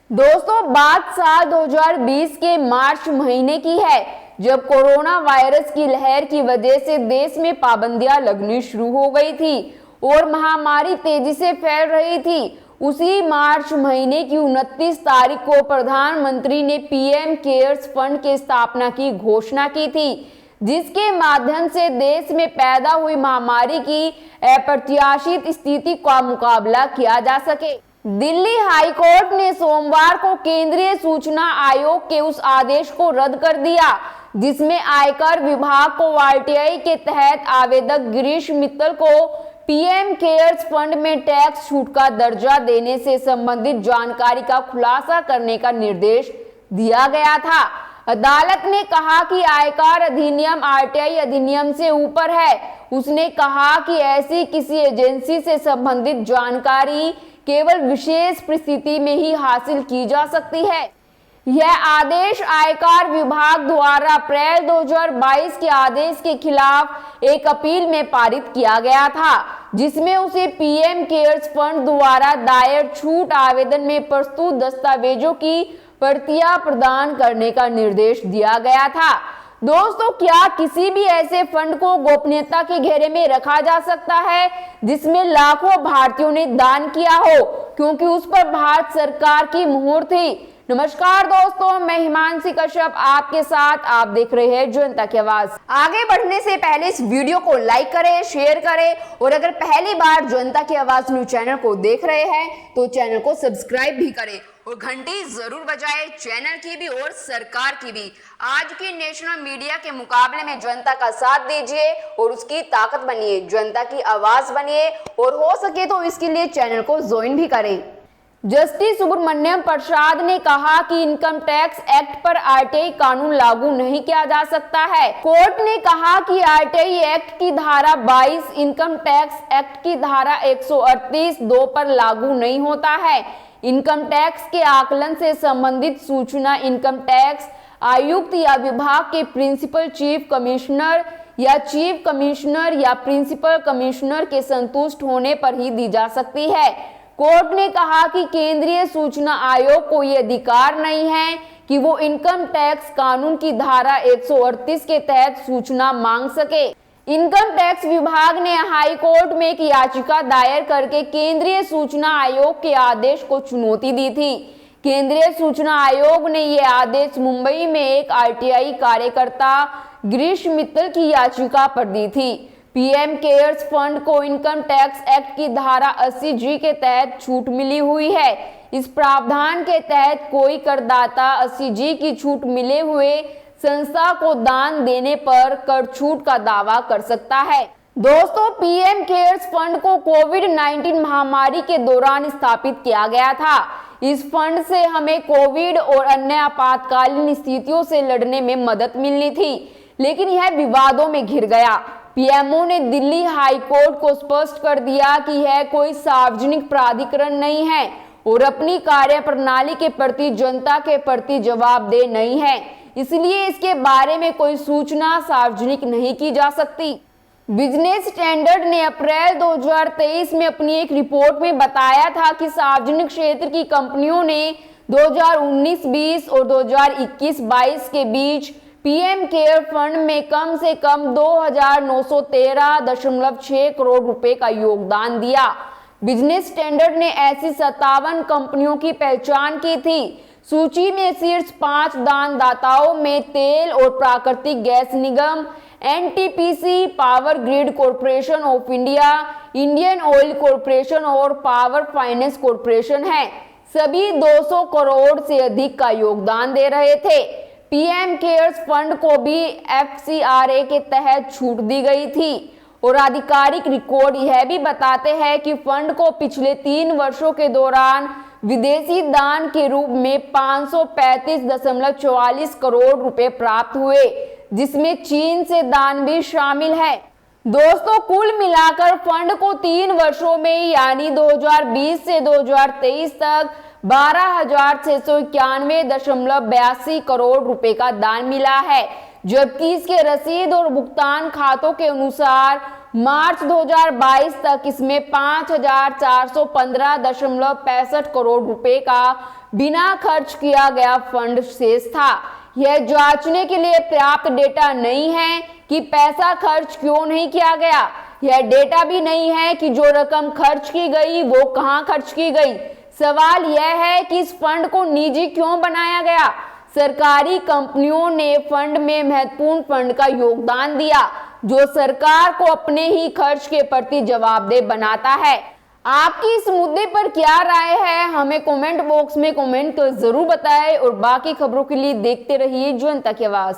दोस्तों, बात साल 2020 के मार्च महीने की है, जब कोरोना वायरस की लहर की वजह से देश में पाबंदियां लगनी शुरू हो गई थी और महामारी तेजी से फैल रही थी। उसी मार्च महीने की 29 तारीख को प्रधानमंत्री ने पीएम केयर्स फंड की स्थापना की घोषणा की थी, जिसके माध्यम से देश में पैदा हुई महामारी की अप्रत्याशित स्थिति का मुकाबला किया जा सके। दिल्ली हाई कोर्ट ने सोमवार को केंद्रीय सूचना आयोग के उस आदेश को रद्द कर दिया, जिसमें आयकर विभाग को आरटीआई के तहत आवेदक गिरीश मित्तल को पीएम केयर्स फंड में टैक्स छूट का दर्जा देने से संबंधित जानकारी का खुलासा करने का निर्देश दिया गया था। अदालत ने कहा कि आयकर अधिनियम आरटीआई अधिनियम से ऊपर है। उसने कहा कि ऐसी किसी एजेंसी से संबंधित जानकारी केवल विशेष परिस्थिति में ही हासिल की जा सकती है। यह आदेश आयकर विभाग द्वारा अप्रैल 2022 के आदेश के खिलाफ एक अपील में पारित किया गया था, जिसमें उसे पीएम केयर्स फंड द्वारा दायर छूट आवेदन में प्रस्तुत दस्तावेजों की प्रतियां प्रदान करने का निर्देश दिया गया था। दोस्तों, क्या किसी भी ऐसे फंड को गोपनीयता के घेरे में रखा जा सकता है जिसमें लाखों भारतीयों ने दान किया हो, क्योंकि उस पर भारत सरकार की मुहर थी। नमस्कार दोस्तों, मैं हिमांशी कश्यप आपके साथ। आप देख रहे हैं जनता की आवाज। आगे बढ़ने से पहले इस वीडियो को लाइक करें, शेयर करें और अगर पहली बार जनता की आवाज न्यूज चैनल को देख रहे हैं तो चैनल को सब्सक्राइब भी करें और घंटी जरूर बजाएं, चैनल की भी और सरकार की भी। आज की नेशनल मीडिया के मुकाबले में जनता का साथ दीजिए और उसकी ताकत बनिए, जनता की आवाज बनिए और हो सके तो इसके लिए चैनल को ज्वाइन भी करें। जस्टिस सुब्रमण्यम प्रसाद ने कहा कि इनकम टैक्स एक्ट पर आरटीआई कानून लागू नहीं किया जा सकता है। कोर्ट ने कहा कि आरटीआई एक्ट की धारा 22 इनकम टैक्स एक्ट की धारा 138(2) पर लागू नहीं होता है। इनकम टैक्स के आकलन से संबंधित सूचना इनकम टैक्स आयुक्त या विभाग के प्रिंसिपल चीफ कमिश्नर या चीफ कमिश्नर या प्रिंसिपल कमिश्नर के संतुष्ट होने पर ही दी जा सकती है। कोर्ट ने कहा कि केंद्रीय सूचना आयोग को यह अधिकार नहीं है कि वो इनकम टैक्स कानून की धारा 138 के तहत सूचना मांग सके। इनकम टैक्स विभाग ने हाई कोर्ट में एक याचिका दायर करके केंद्रीय सूचना आयोग के आदेश को चुनौती दी थी। केंद्रीय सूचना आयोग ने यह आदेश मुंबई में एक आरटीआई कार्यकर्ता गिरीश मित्तल की याचिका पर दी थी। पीएम केयर्स फंड को इनकम टैक्स एक्ट की धारा 80G के तहत छूट मिली हुई है। इस प्रावधान के तहत कोई करदाता 80G की छूट मिले हुए संस्था को दान देने पर कर छूट का दावा कर सकता है। दोस्तों, पीएम केयर्स फंड को कोविड-19 महामारी के दौरान स्थापित किया गया था। इस फंड से हमें कोविड और अन्य आपातकालीन स्थितियों से लड़ने में मदद मिलनी थी, लेकिन यह विवादों में घिर गया। पीएमओ ने दिल्ली हाई कोर्ट को स्पष्ट कर दिया कि यह कोई सार्वजनिक प्राधिकरण नहीं है और अपनी कार्यप्रणाली के प्रति जनता के प्रति जवाबदेह नहीं है, इसलिए इसके बारे में कोई सूचना सार्वजनिक नहीं की जा सकती। बिजनेस स्टैंडर्ड ने अप्रैल 2023 में अपनी एक रिपोर्ट में बताया था कि सार्वजनिक क्षेत्र की कंपनियों ने 2019-20 और 2021-22 के बीच पीएम केयर फंड में कम से कम 2,913.6 करोड़ रुपए का योगदान दिया। बिजनेस स्टैंडर्ड ने ऐसी 57 कंपनियों की पहचान की थी। सूची में शीर्ष 5 दानदाताओं में तेल और प्राकृतिक gas Nigam, NTPC, power grid corporation of India, Indian oil corporation और पावर फाइनेंस कॉरपोरेशन है। सभी 200 करोड़ से अधिक का योगदान दे रहे थे। पीएम केयर्स फंड को भी एफसीआरए के तहत छूट दी गई थी और आधिकारिक रिकॉर्ड यह भी बताते हैं कि फंड को पिछले 3 वर्षों के दौरान विदेशी दान के रूप में 535.44 करोड़ रुपए प्राप्त हुए, जिसमें चीन से दान भी शामिल है। दोस्तों, कुल मिलाकर फंड को 3 वर्षों में यानी 2020 से 2023 तक 12,691.82 करोड़ रुपए का दान मिला है, जबकि इसके रसीद और भुगतान खातों के अनुसार मार्च 2022 तक इसमें 5,415.65 करोड़ रुपए का बिना खर्च किया गया फंड शेष था। यह जांचने के लिए पर्याप्त डेटा नहीं है कि पैसा खर्च क्यों नहीं किया गया। यह डेटा भी नहीं है कि जो रकम खर्च की गई वो कहां खर्च की गई। सवाल यह है कि इस फंड को निजी क्यों बनाया गया। सरकारी कंपनियों ने फंड में महत्वपूर्ण फंड का योगदान दिया, जो सरकार को अपने ही खर्च के प्रति जवाबदेह बनाता है। आपकी इस मुद्दे पर क्या राय है, हमें कमेंट बॉक्स में कमेंट कर जरूर बताएं और बाकी खबरों के लिए देखते रहिए जनता की आवाज।